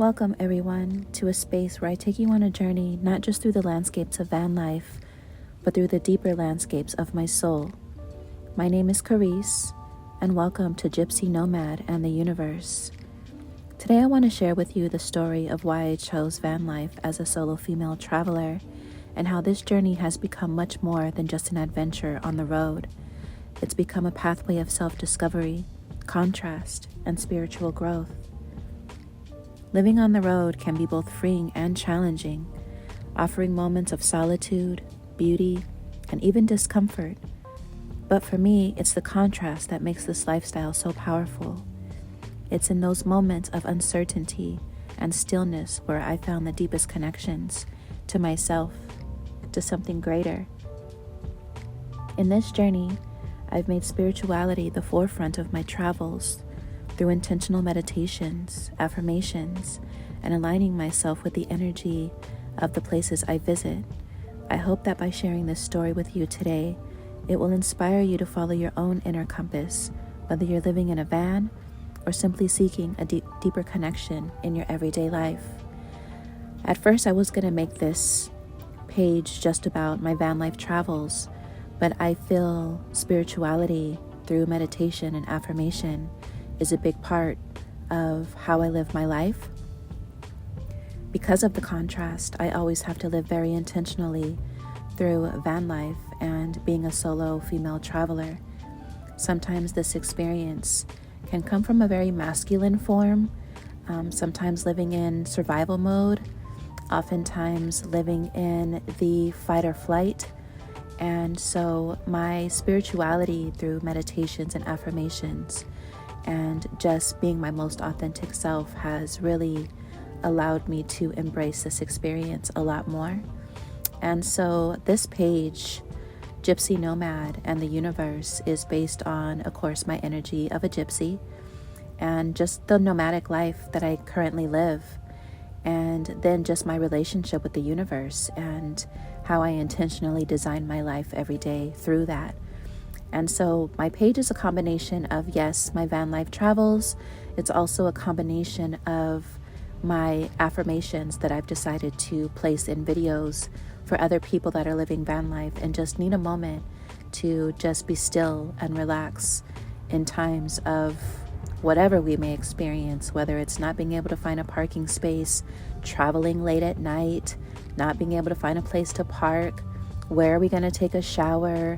Welcome, everyone, to a space where I take you on a journey not just through the landscapes of van life, but through the deeper landscapes of my soul. My name is Carice, and welcome to Gypsy Nomad and the Universe. Today I want to share with you the story of why I chose van life as a solo female traveler, and how this journey has become much more than just an adventure on the road. It's become a pathway of self-discovery, contrast, and spiritual growth. Living on the road can be both freeing and challenging, offering moments of solitude, beauty, and even discomfort. But for me, it's the contrast that makes this lifestyle so powerful. It's in those moments of uncertainty and stillness where I found the deepest connections to myself, to something greater. In this journey, I've made spirituality the forefront of my travels through intentional meditations, affirmations, and aligning myself with the energy of the places I visit. I hope that by sharing this story with you today, it will inspire you to follow your own inner compass, whether you're living in a van or simply seeking a deeper connection in your everyday life. At first, I was going to make this page just about my van life travels, but I feel spirituality through meditation and affirmation is a big part of how I live my life. Because of the contrast, I always have to live very intentionally through van life and being a solo female traveler. Sometimes this experience can come from a very masculine form, sometimes living in survival mode, oftentimes living in the fight or flight. And so my spirituality through meditations and affirmations and just being my most authentic self has really allowed me to embrace this experience a lot more. And so this page, Gypsy Nomad and the Universe, is based on, of course, my energy of a gypsy and just the nomadic life that I currently live, and then just my relationship with the universe and how I intentionally design my life every day through that. And so my page is a combination of, yes, my van life travels. It's also a combination of my affirmations that I've decided to place in videos for other people that are living van life and just need a moment to just be still and relax in times of whatever we may experience, whether it's not being able to find a parking space, traveling late at night, not being able to find a place to park, where are we going to take a shower?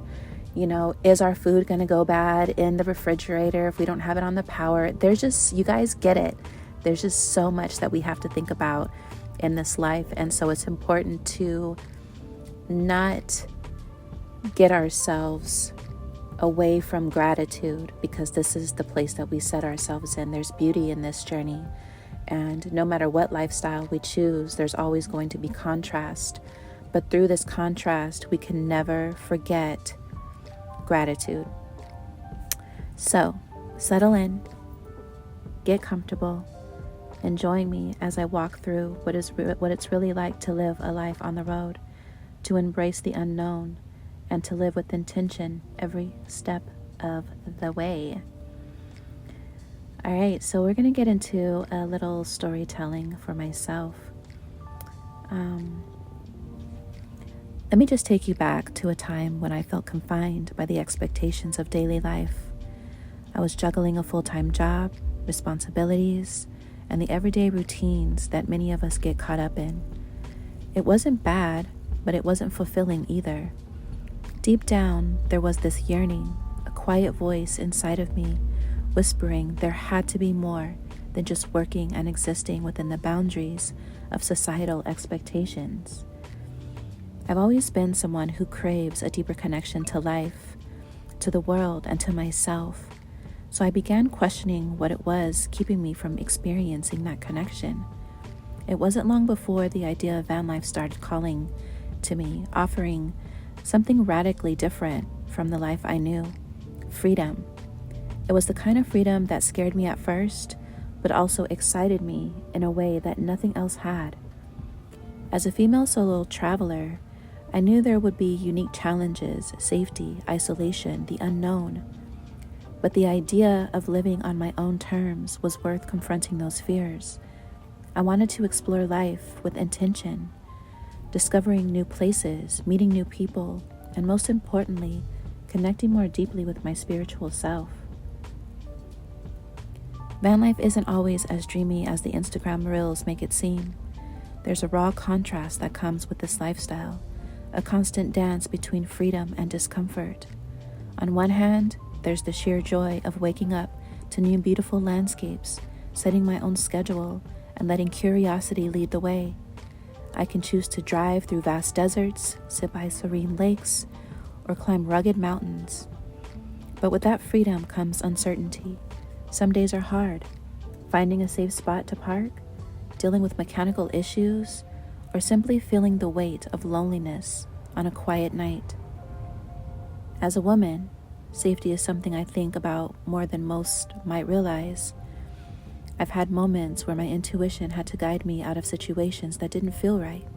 You know, is our food going to go bad in the refrigerator if we don't have it on the power? There's just, you guys get it. There's just so much that we have to think about in this life. And so it's important to not get ourselves away from gratitude, because this is the place that we set ourselves in. There's beauty in this journey. And no matter what lifestyle we choose, there's always going to be contrast. But through this contrast, we can never forget gratitude. So settle in, get comfortable, and join me as I walk through what it's really like to live a life on the road, to embrace the unknown, and to live with intention every step of the way. All right, so we're going to get into a little storytelling for myself. Let me just take you back to a time when I felt confined by the expectations of daily life. I was juggling a full-time job, responsibilities, and the everyday routines that many of us get caught up in. It wasn't bad, but it wasn't fulfilling either. Deep down, there was this yearning, a quiet voice inside of me whispering there had to be more than just working and existing within the boundaries of societal expectations. I've always been someone who craves a deeper connection to life, to the world, and to myself. So I began questioning what it was keeping me from experiencing that connection. It wasn't long before the idea of van life started calling to me, offering something radically different from the life I knew: freedom. It was the kind of freedom that scared me at first, but also excited me in a way that nothing else had. As a female solo traveler, I knew there would be unique challenges, safety, isolation, the unknown. But the idea of living on my own terms was worth confronting those fears. I wanted to explore life with intention, discovering new places, meeting new people, and most importantly, connecting more deeply with my spiritual self. Van life isn't always as dreamy as the Instagram reels make it seem. There's a raw contrast that comes with this lifestyle, a constant dance between freedom and discomfort. On one hand, there's the sheer joy of waking up to new beautiful landscapes, setting my own schedule, and letting curiosity lead the way. I can choose to drive through vast deserts, sit by serene lakes, or climb rugged mountains. But with that freedom comes uncertainty. Some days are hard, finding a safe spot to park, dealing with mechanical issues, or simply feeling the weight of loneliness on a quiet night. As a woman, safety is something I think about more than most might realize. I've had moments where my intuition had to guide me out of situations that didn't feel right.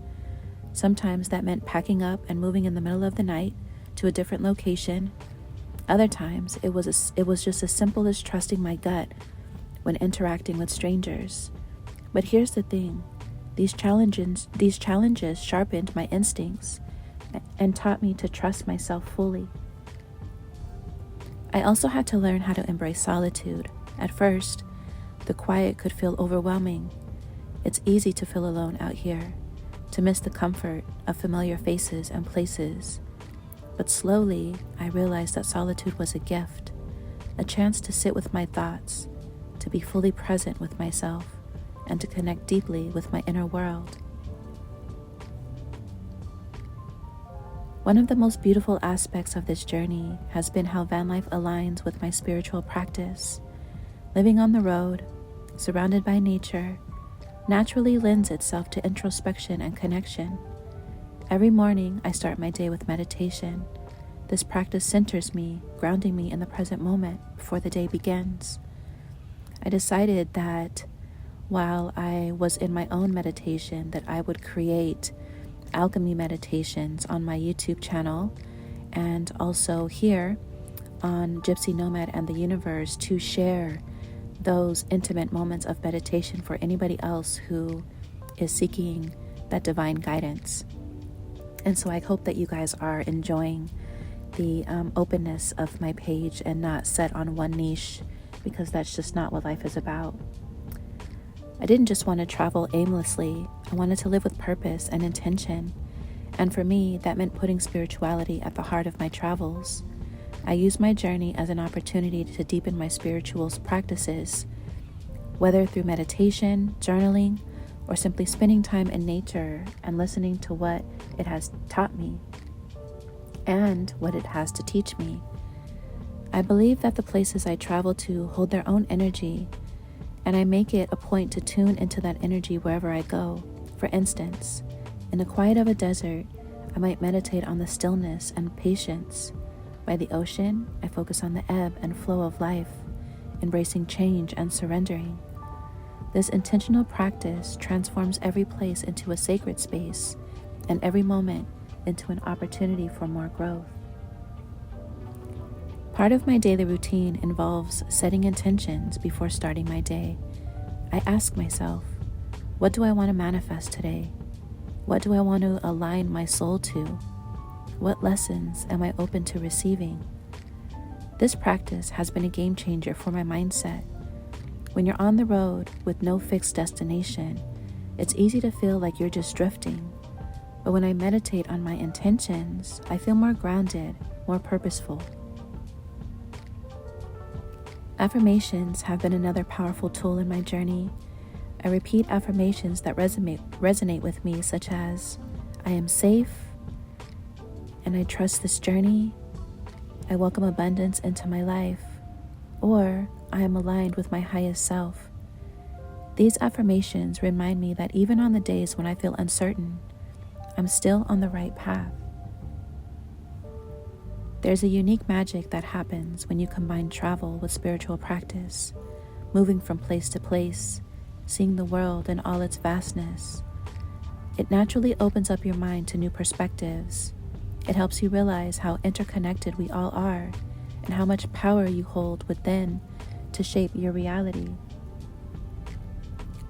Sometimes that meant packing up and moving in the middle of the night to a different location. Other times, it was just as simple as trusting my gut when interacting with strangers. But here's the thing. These challenges sharpened my instincts and taught me to trust myself fully. I also had to learn how to embrace solitude. At first, the quiet could feel overwhelming. It's easy to feel alone out here, to miss the comfort of familiar faces and places. But slowly, I realized that solitude was a gift, a chance to sit with my thoughts, to be fully present with myself, and to connect deeply with my inner world. One of the most beautiful aspects of this journey has been how van life aligns with my spiritual practice. Living on the road, surrounded by nature, naturally lends itself to introspection and connection. Every morning, I start my day with meditation. This practice centers me, grounding me in the present moment before the day begins. I decided that while I was in my own meditation, that I would create alchemy meditations on my YouTube channel and also here on Gypsy Nomad and the Universe to share those intimate moments of meditation for anybody else who is seeking that divine guidance. And so I hope that you guys are enjoying the openness of my page and not set on one niche, because that's just not what life is about. I didn't just want to travel aimlessly. I wanted to live with purpose and intention. And for me, that meant putting spirituality at the heart of my travels. I used my journey as an opportunity to deepen my spiritual practices, whether through meditation, journaling, or simply spending time in nature and listening to what it has taught me and what it has to teach me. I believe that the places I travel to hold their own energy, and I make it a point to tune into that energy wherever I go. For instance, in the quiet of a desert, I might meditate on the stillness and patience. By the ocean, I focus on the ebb and flow of life, embracing change and surrendering. This intentional practice transforms every place into a sacred space and every moment into an opportunity for more growth. Part of my daily routine involves setting intentions before starting my day. I ask myself, what do I want to manifest today? What do I want to align my soul to? What lessons am I open to receiving? This practice has been a game changer for my mindset. When you're on the road with no fixed destination, it's easy to feel like you're just drifting. But when I meditate on my intentions, I feel more grounded, more purposeful. Affirmations have been another powerful tool in my journey. I repeat affirmations that resonate with me, such as, I am safe, and I trust this journey. I welcome abundance into my life, or I am aligned with my highest self. These affirmations remind me that even on the days when I feel uncertain, I'm still on the right path. There's a unique magic that happens when you combine travel with spiritual practice, moving from place to place, seeing the world in all its vastness. It naturally opens up your mind to new perspectives. It helps you realize how interconnected we all are and how much power you hold within to shape your reality.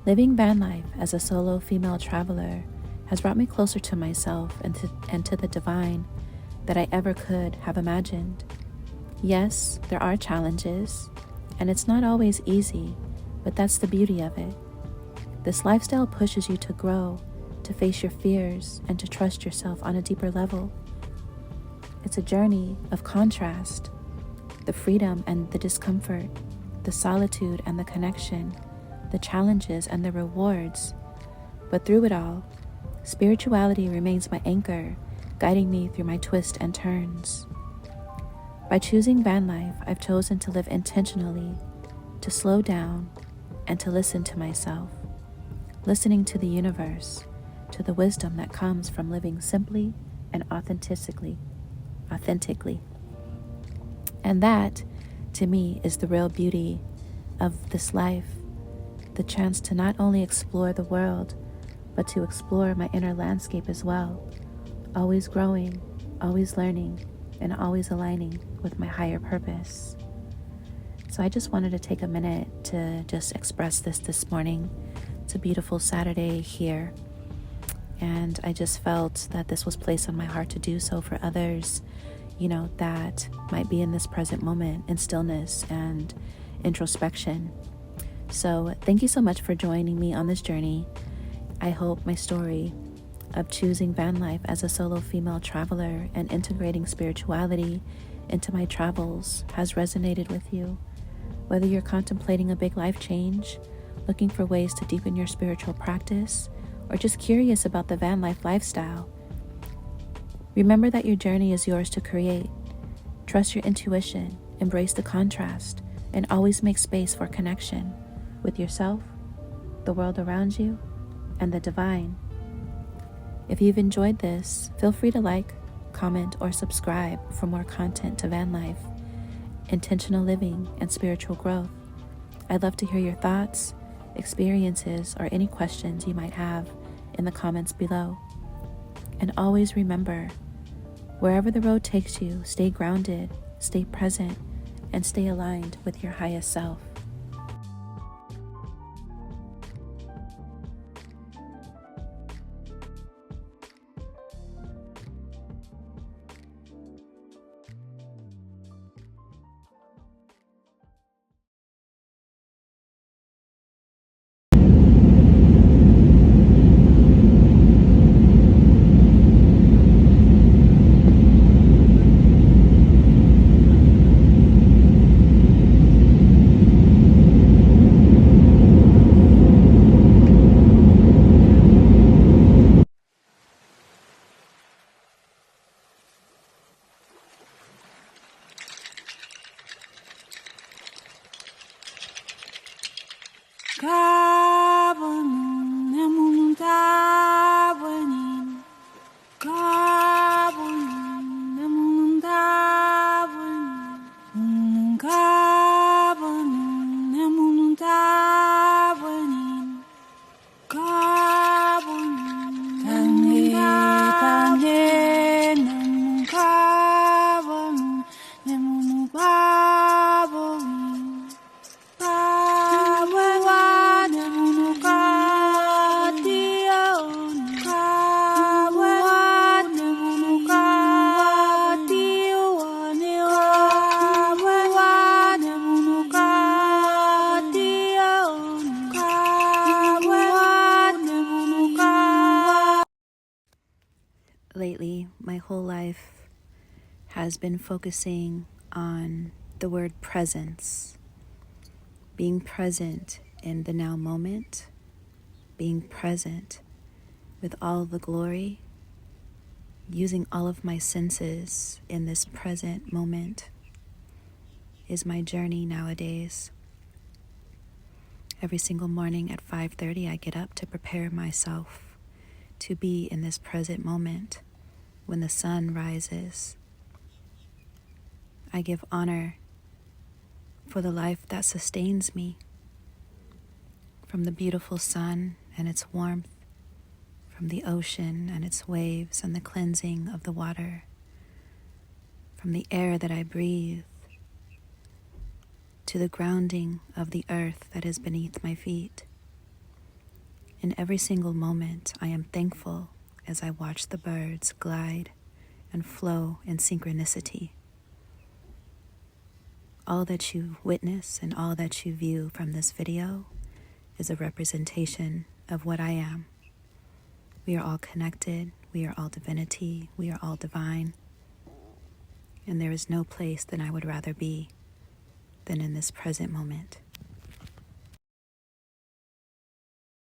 Living van life as a solo female traveler has brought me closer to myself and to the divine that I ever could have imagined. Yes, there are challenges, and it's not always easy, but that's the beauty of it. This lifestyle pushes you to grow, to face your fears, and to trust yourself on a deeper level. It's a journey of contrast, the freedom and the discomfort, the solitude and the connection, the challenges and the rewards. But through it all, spirituality remains my anchor, guiding me through my twists and turns. By choosing van life, I've chosen to live intentionally, to slow down, and to listen to myself, listening to the universe, to the wisdom that comes from living simply and authentically. And that, to me, is the real beauty of this life, the chance to not only explore the world, but to explore my inner landscape as well, always growing, always learning, and always aligning with my higher purpose. So I just wanted to take a minute to just express this morning. It's a beautiful Saturday here, and I just felt that this was placed on my heart to do so for others, that might be in this present moment in stillness and introspection. So thank you so much for joining me on this journey. I hope my story of choosing van life as a solo female traveler and integrating spirituality into my travels has resonated with you. Whether you're contemplating a big life change, looking for ways to deepen your spiritual practice, or just curious about the van life lifestyle, remember that your journey is yours to create. Trust your intuition, embrace the contrast, and always make space for connection with yourself, the world around you, and the divine. If you've enjoyed this, feel free to like, comment, or subscribe for more content to van life, intentional living, and spiritual growth. I'd love to hear your thoughts, experiences, or any questions you might have in the comments below. And always remember, wherever the road takes you, stay grounded, stay present, and stay aligned with your highest self. Lately, my whole life has been focusing on the word presence, being present in the now moment, being present with all the glory, using all of my senses in this present moment is my journey nowadays. Every single morning at 5:30, I get up to prepare myself to be in this present moment when the sun rises. I give honor for the life that sustains me, from the beautiful sun and its warmth, from the ocean and its waves and the cleansing of the water, from the air that I breathe, to the grounding of the earth that is beneath my feet. In every single moment, I am thankful as I watch the birds glide and flow in synchronicity. All that you witness and all that you view from this video is a representation of what I am. We are all connected, we are all divinity, we are all divine, and there is no place that I would rather be than in this present moment.